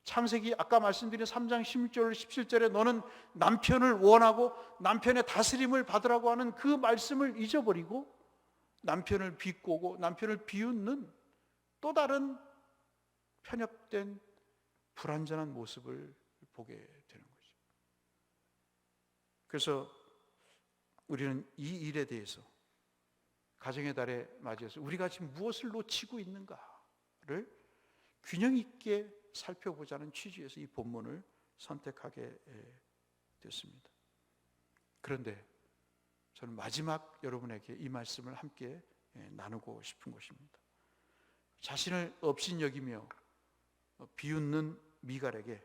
창세기 아까 말씀드린 3장 16절 17절에 너는 남편을 원하고 남편의 다스림을 받으라고 하는 그 말씀을 잊어버리고 남편을 비꼬고 남편을 비웃는 또 다른 편협된 불완전한 모습을 보게 되는 거죠. 그래서 우리는 이 일에 대해서 가정의 달에 맞이해서 우리가 지금 무엇을 놓치고 있는가를 균형 있게 살펴보자는 취지에서 이 본문을 선택하게 됐습니다. 그런데 저는 마지막 여러분에게 이 말씀을 함께 나누고 싶은 것입니다. 자신을 업신여기며 비웃는 미갈에게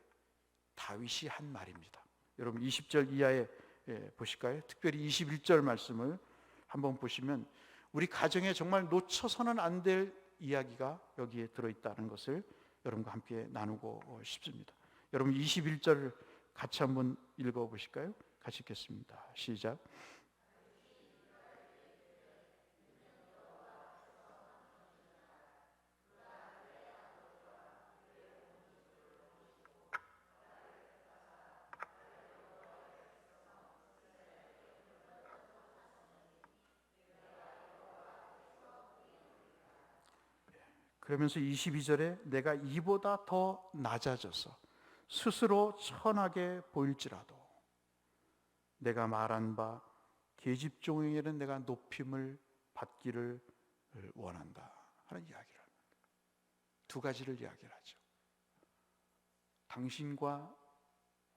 다윗이 한 말입니다. 여러분 20절 이하에 보실까요? 특별히 21절 말씀을 한번 보시면 우리 가정에 정말 놓쳐서는 안 될 이야기가 여기에 들어있다는 것을 여러분과 함께 나누고 싶습니다. 여러분 21절을 같이 한번 읽어보실까요? 같이 읽겠습니다. 시작. 그러면서 22절에 내가 이보다 더 낮아져서 스스로 천하게 보일지라도 내가 말한 바 계집종에게는 내가 높임을 받기를 원한다 하는 이야기를 합니다. 두 가지를 이야기를 하죠. 당신과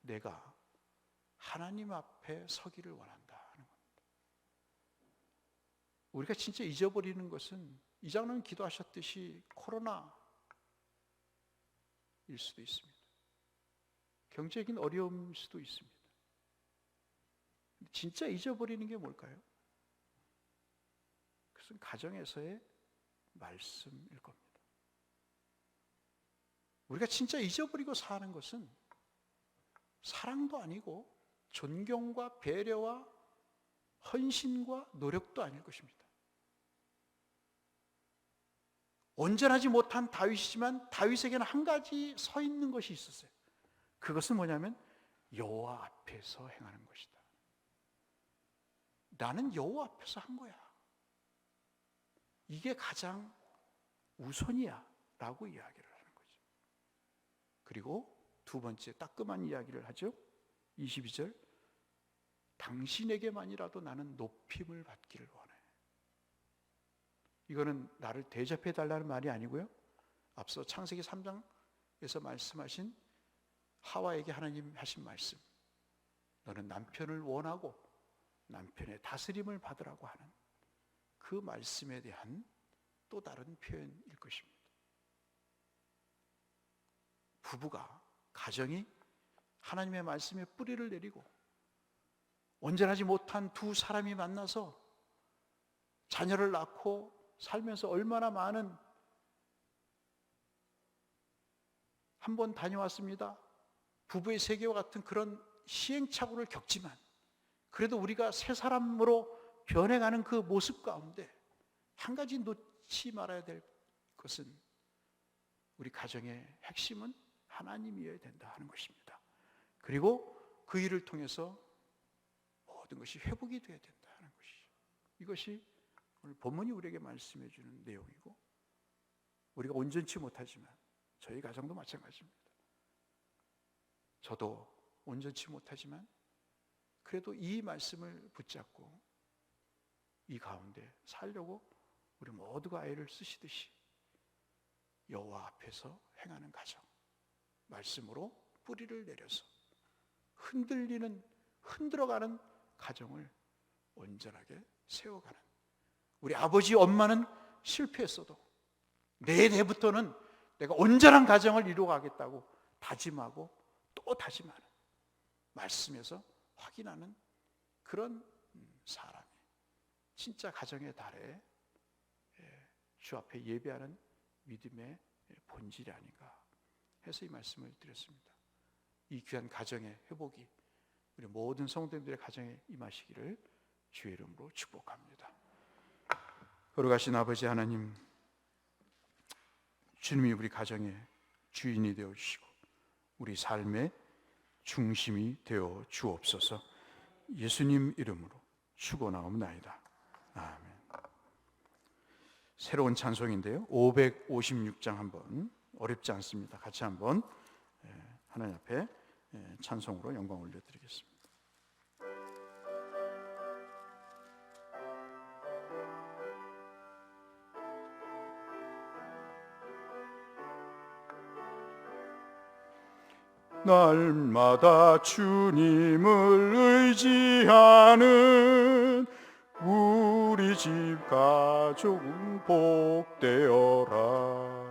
내가 하나님 앞에 서기를 원한다 하는 겁니다. 우리가 진짜 잊어버리는 것은 이장로님 기도하셨듯이 코로나일 수도 있습니다. 경제적인 어려움일 수도 있습니다. 진짜 잊어버리는 게 뭘까요? 그것은 가정에서의 말씀일 겁니다. 우리가 진짜 잊어버리고 사는 것은 사랑도 아니고 존경과 배려와 헌신과 노력도 아닐 것입니다. 온전하지 못한 다윗이지만 다윗에게는 한 가지 서 있는 것이 있었어요. 그것은 뭐냐면 여호와 앞에서 행하는 것이다. 나는 여호와 앞에서 한 거야. 이게 가장 우선이야 라고 이야기를 하는 거죠. 그리고 두 번째 따끔한 이야기를 하죠. 22절 당신에게만이라도 나는 높임을 받기를 원해. 이거는 나를 대접해 달라는 말이 아니고요. 앞서 창세기 3장에서 말씀하신 하와에게 하나님 하신 말씀, 너는 남편을 원하고 남편의 다스림을 받으라고 하는 그 말씀에 대한 또 다른 표현일 것입니다. 부부가, 가정이 하나님의 말씀에 뿌리를 내리고 온전하지 못한 두 사람이 만나서 자녀를 낳고 살면서 얼마나 많은, 한번 다녀왔습니다. 부부의 세계와 같은 그런 시행착오를 겪지만 그래도 우리가 새 사람으로 변해가는 그 모습 가운데 한 가지 놓지 말아야 될 것은 우리 가정의 핵심은 하나님이어야 된다 하는 것입니다. 그리고 그 일을 통해서 모든 것이 회복이 되어야 된다 하는 것이죠. 이것이 오늘 본문이 우리에게 말씀해 주는 내용이고, 우리가 온전치 못하지만 저희 가정도 마찬가지입니다. 저도 온전치 못하지만 그래도 이 말씀을 붙잡고 이 가운데 살려고 우리 모두가 애를 쓰시듯이 여호와 앞에서 행하는 가정, 말씀으로 뿌리를 내려서 흔들어가는 가정을 온전하게 세워가는, 우리 아버지 엄마는 실패했어도 내내부터는 내가 온전한 가정을 이루어가겠다고 다짐하고 또 다짐하는, 말씀에서 확인하는 그런 사람이 진짜 가정의 달에 주 앞에 예배하는 믿음의 본질이 아닌가 해서 이 말씀을 드렸습니다. 이 귀한 가정의 회복이 우리 모든 성도님들의 가정에 임하시기를 주의 이름으로 축복합니다. 거룩하신 아버지 하나님, 주님이 우리 가정의 주인이 되어 주시고 우리 삶의 중심이 되어 주옵소서. 예수님 이름으로 축원하옵나이다. 아멘. 새로운 찬송인데요, 556장 한번, 어렵지 않습니다. 같이 한번 하나님 앞에 찬송으로 영광 올려드리겠습니다. 날마다 주님을 의지하는 우리 집 가족은 복되어라.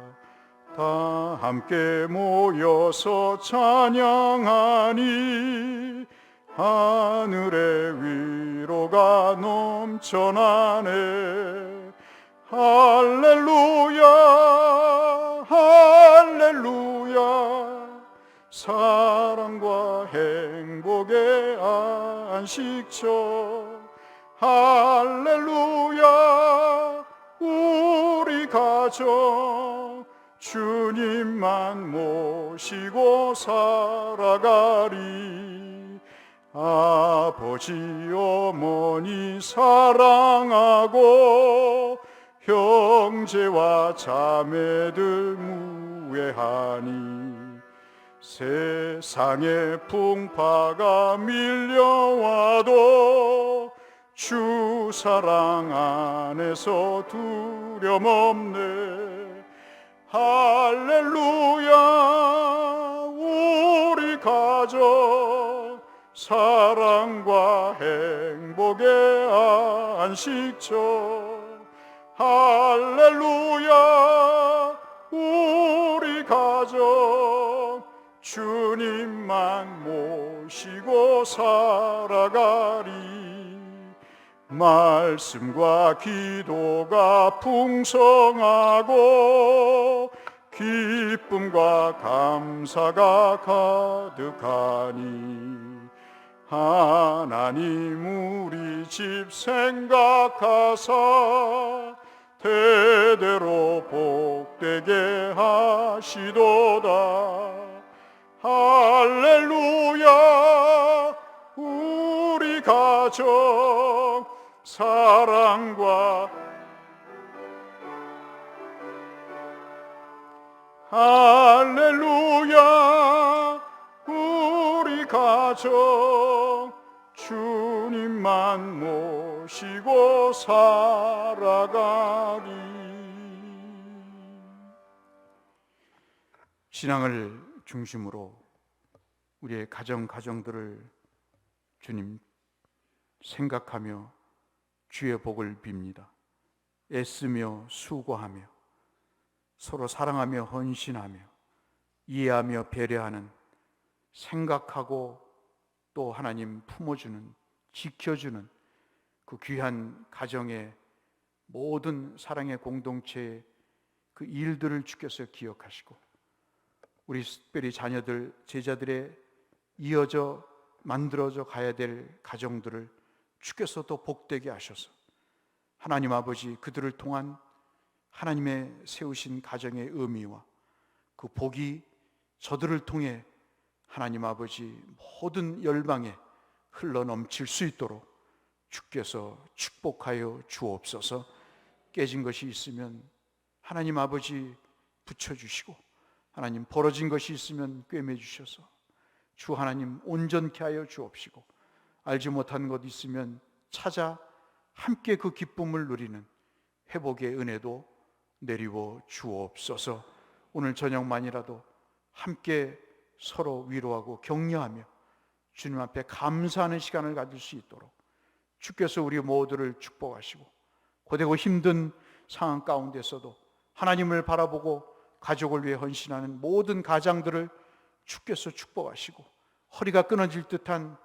다 함께 모여서 찬양하니 하늘의 위로가 넘쳐나네. 할렐루야 할렐루야, 사랑과 행복의 안식처. 할렐루야, 우리 가정 주님만 모시고 살아가리. 아버지 어머니 사랑하고 형제와 자매들 무해하니 세상의 풍파가 밀려와도 주 사랑 안에서 두려움 없네. 할렐루야. 우리 가족 사랑과 행복의 안식처. 할렐루야. 우리 가족 주님만 모시고 살아가리. 말씀과 기도가 풍성하고 기쁨과 감사가 가득하니 하나님 우리 집 생각하사 대대로 복되게 하시도다. 할렐루야. 우리 가족 사랑과 할렐루야. 우리 가족 주님만 모시고 살아가리. 신앙을 중심으로 우리의 가정들을 주님 생각하며 주의 복을 빕니다. 애쓰며 수고하며 서로 사랑하며 헌신하며 이해하며 배려하는, 생각하고 또 하나님 품어주는, 지켜주는 그 귀한 가정의 모든 사랑의 공동체의 그 일들을 주께서 기억하시고 우리 특별히 자녀들, 제자들의 이어져 만들어져 가야 될 가정들을 주께서 또 복되게 하셔서 하나님 아버지 그들을 통한 하나님의 세우신 가정의 의미와 그 복이 저들을 통해 하나님 아버지 모든 열방에 흘러넘칠 수 있도록 주께서 축복하여 주옵소서. 깨진 것이 있으면 하나님 아버지 붙여주시고 하나님 벌어진 것이 있으면 꿰매주셔서 주 하나님 온전케 하여 주옵시고 알지 못한 것 있으면 찾아 함께 그 기쁨을 누리는 회복의 은혜도 내리워 주옵소서. 오늘 저녁만이라도 함께 서로 위로하고 격려하며 주님 앞에 감사하는 시간을 가질 수 있도록 주께서 우리 모두를 축복하시고 고되고 힘든 상황 가운데서도 하나님을 바라보고 가족을 위해 헌신하는 모든 가장들을 주께서 축복하시고 허리가 끊어질 듯한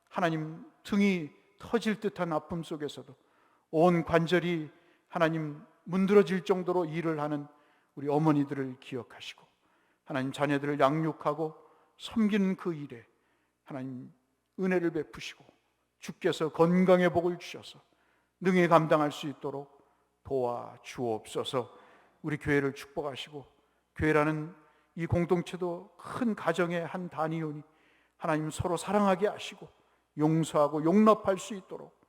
하나님 등이 터질 듯한 아픔 속에서도 온 관절이 하나님 문드러질 정도로 일을 하는 우리 어머니들을 기억하시고 하나님 자녀들을 양육하고 섬기는 그 일에 하나님 은혜를 베푸시고 주께서 건강의 복을 주셔서 능히 감당할 수 있도록 도와 주옵소서. 우리 교회를 축복하시고 교회라는 이 공동체도 큰 가정의 한 단위오니 하나님 서로 사랑하게 하시고 용서하고 용납할 수 있도록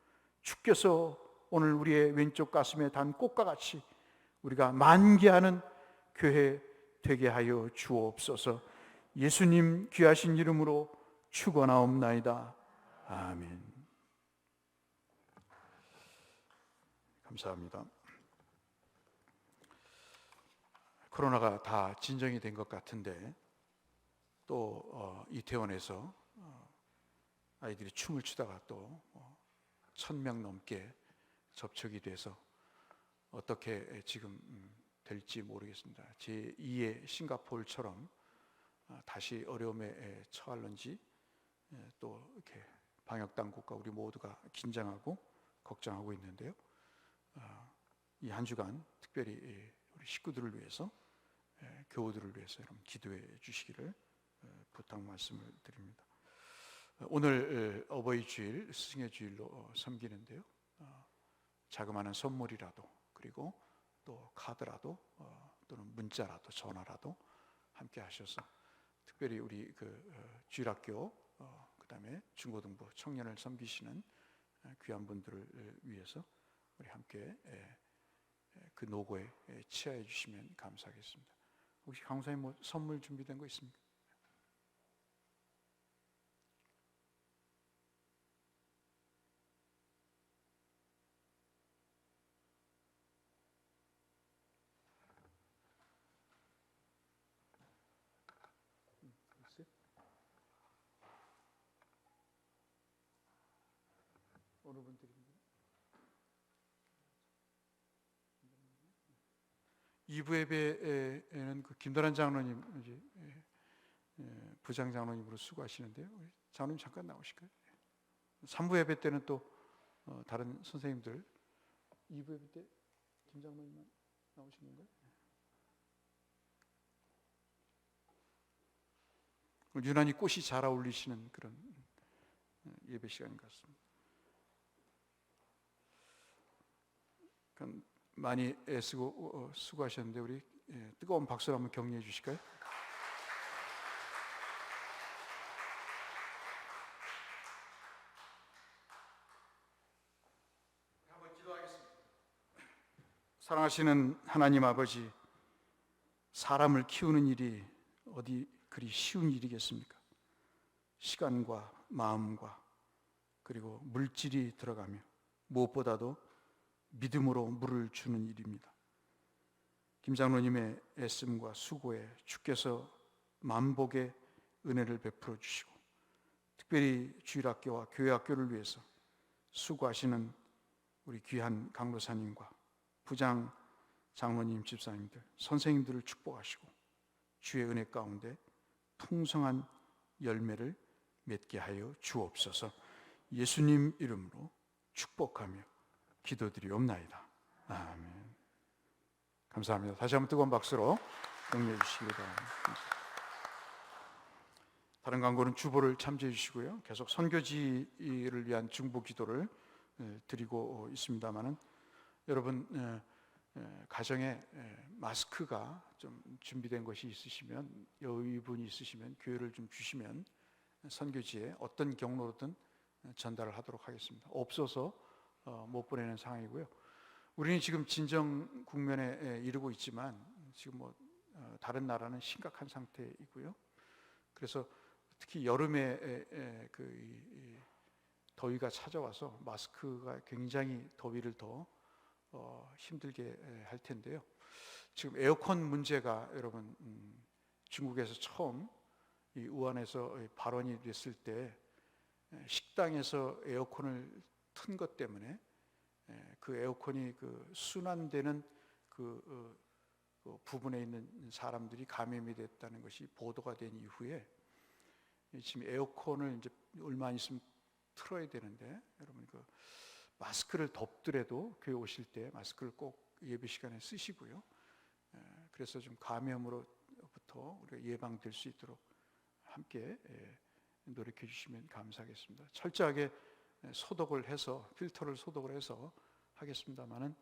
주께서 오늘 우리의 왼쪽 가슴에 단 꽃과 같이 우리가 만개하는 교회 되게 하여 주옵소서. 예수님 귀하신 이름으로 축원하옵나이다. 아멘. 감사합니다. 코로나가 다 진정이 된 것 같은데 또 이태원에서 아이들이 춤을 추다가 또 1,000명 넘게 접촉이 돼서 어떻게 지금 될지 모르겠습니다. 제2의 싱가포르처럼 다시 어려움에 처할런지 또 이렇게 방역 당국과 우리 모두가 긴장하고 걱정하고 있는데요. 이 한 주간 특별히 우리 식구들을 위해서, 교우들을 위해서 여러분 기도해 주시기를 부탁 말씀을 드립니다. 오늘 어버이 주일, 스승의 주일로 섬기는데요. 자그마한 선물이라도 그리고 또 카드라도 또는 문자라도 전화라도 함께 하셔서 특별히 우리 주일학교 그다음에 중고등부 청년을 섬기시는 귀한 분들을 위해서 우리 함께 그 노고에 치하해 주시면 감사하겠습니다. 혹시 강사님 뭐 선물 준비된 거 있습니까? 어느 분 드립니다. 2부 예배에는 그 김도란 장로님 이제 부장 장로님으로 수고하시는데요. 우리 장로님 잠깐 나오실까요? 3부 예배 때는 또 다른 선생님들 2부 예배 때 김 장로님만 나오시는 건가요? 유난히 꽃이 잘 어울리시는 그런 예배 시간인 것 같습니다. 많이 애쓰고 수고하셨는데 우리 뜨거운 박수로 한번 격려해 주실까요? 한번 기도하겠습니다. 사랑하시는 하나님 아버지, 사람을 키우는 일이 어디 그리 쉬운 일이겠습니까? 시간과 마음과 그리고 물질이 들어가며 무엇보다도 믿음으로 물을 주는 일입니다. 김 장로님의 애씀과 수고에 주께서 만복의 은혜를 베풀어 주시고 특별히 주일학교와 교회학교를 위해서 수고하시는 우리 귀한 강로사님과 부장 장로님, 집사님들, 선생님들을 축복하시고 주의 은혜 가운데 풍성한 열매를 맺게 하여 주옵소서. 예수님 이름으로 축복하며 기도드리옵나이다. 아멘. 감사합니다. 다시 한번 뜨거운 박수로 격려해 주시기 바랍니다. 다른 광고는 주보를 참조해 주시고요. 계속 선교지를 위한 중보 기도를 드리고 있습니다만은 여러분 가정에 마스크가 좀 준비된 것이 있으시면 여유분이 있으시면 교회를 좀 주시면 선교지에 어떤 경로로든 전달을 하도록 하겠습니다. 없어서 못 보내는 상황이고요. 우리는 지금 진정 국면에 이르고 있지만 지금 뭐 다른 나라는 심각한 상태이고요. 그래서 특히 여름에 그 더위가 찾아와서 마스크가 굉장히 더위를 더 힘들게 할 텐데요. 지금 에어컨 문제가 여러분 중국에서 처음 이 우한에서 발원이 됐을 때 식당에서 에어컨을 튼 것 때문에 그 에어컨이 그 순환되는 그 부분에 있는 사람들이 감염이 됐다는 것이 보도가 된 이후에 지금 에어컨을 이제 얼마 안 있으면 틀어야 되는데 여러분 그 마스크를 덮더라도 교회 오실 때 마스크를 꼭 예배 시간에 쓰시고요. 그래서 좀 감염으로부터 우리가 예방될 수 있도록 함께 노력해 주시면 감사하겠습니다. 철저하게 소독을 해서 필터를 소독을 해서 하겠습니다만은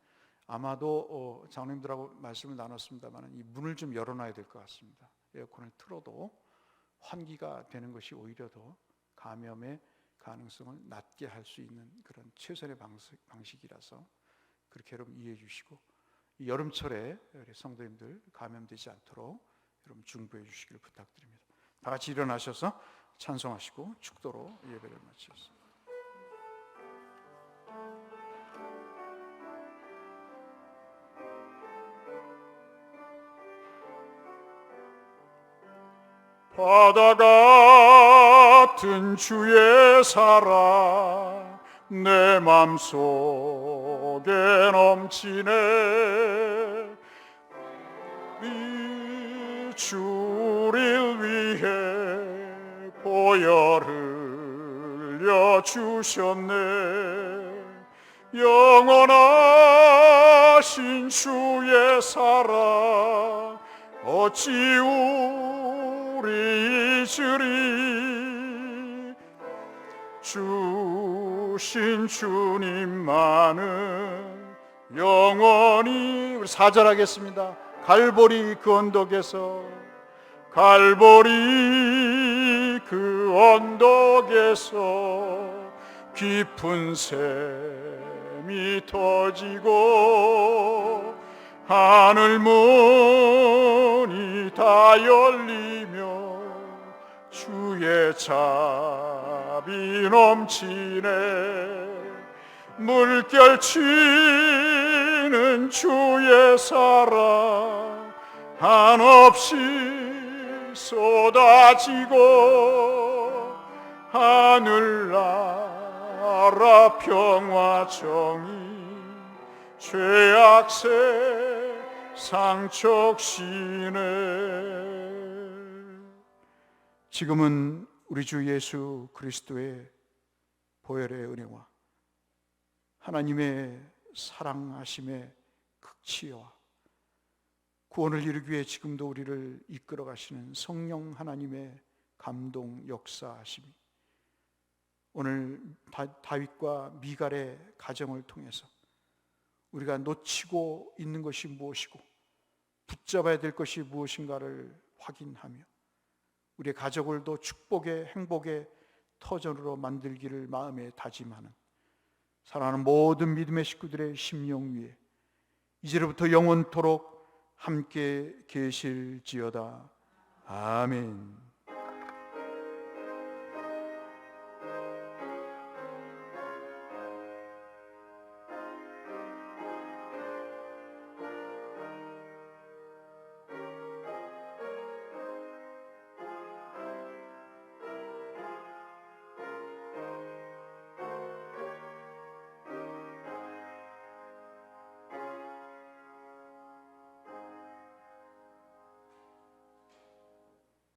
아마도 장로님들하고 말씀을 나눴습니다만은 이 문을 좀 열어놔야 될 것 같습니다. 에어컨을 틀어도 환기가 되는 것이 오히려 더 감염의 가능성을 낮게 할 수 있는 그런 최선의 방식이라서 그렇게 여러분 이해해 주시고 이 여름철에 우리 성도님들 감염되지 않도록 여러분 중보해 주시기를 부탁드립니다. 다 같이 일어나셔서 찬송하시고 축도로 예배를 마치겠습니다. 바다 같은 주의 사랑 내 맘속에 넘치네. 이 주를 위해 보혈 흘려 주셨네. 영원하신 주의 사랑 어찌 우리 잊으리. 주신 주님만은 영원히. 우리 4절 하겠습니다. 갈보리 그 언덕에서 갈보리 그 언덕에서 깊은 샘이 터지고 하늘 문이 다 열리며 주의 자비 넘치네. 물결치는 주의 사랑 한없이 쏟아지고 하늘나라 평화 정의 죄악 세상 적시네. 지금은 우리 주 예수 그리스도의 보혈의 은혜와 하나님의 사랑하심의 극치와 구원을 이루기 위해 지금도 우리를 이끌어 가시는 성령 하나님의 감동 역사하심이 오늘 다윗과 미갈의 가정을 통해서 우리가 놓치고 있는 것이 무엇이고 붙잡아야 될 것이 무엇인가를 확인하며 우리의 가족을도 축복의 행복의 터전으로 만들기를 마음에 다짐하는 사랑하는 모든 믿음의 식구들의 심령 위에 이제로부터 영원토록 함께 계실지어다. 아멘.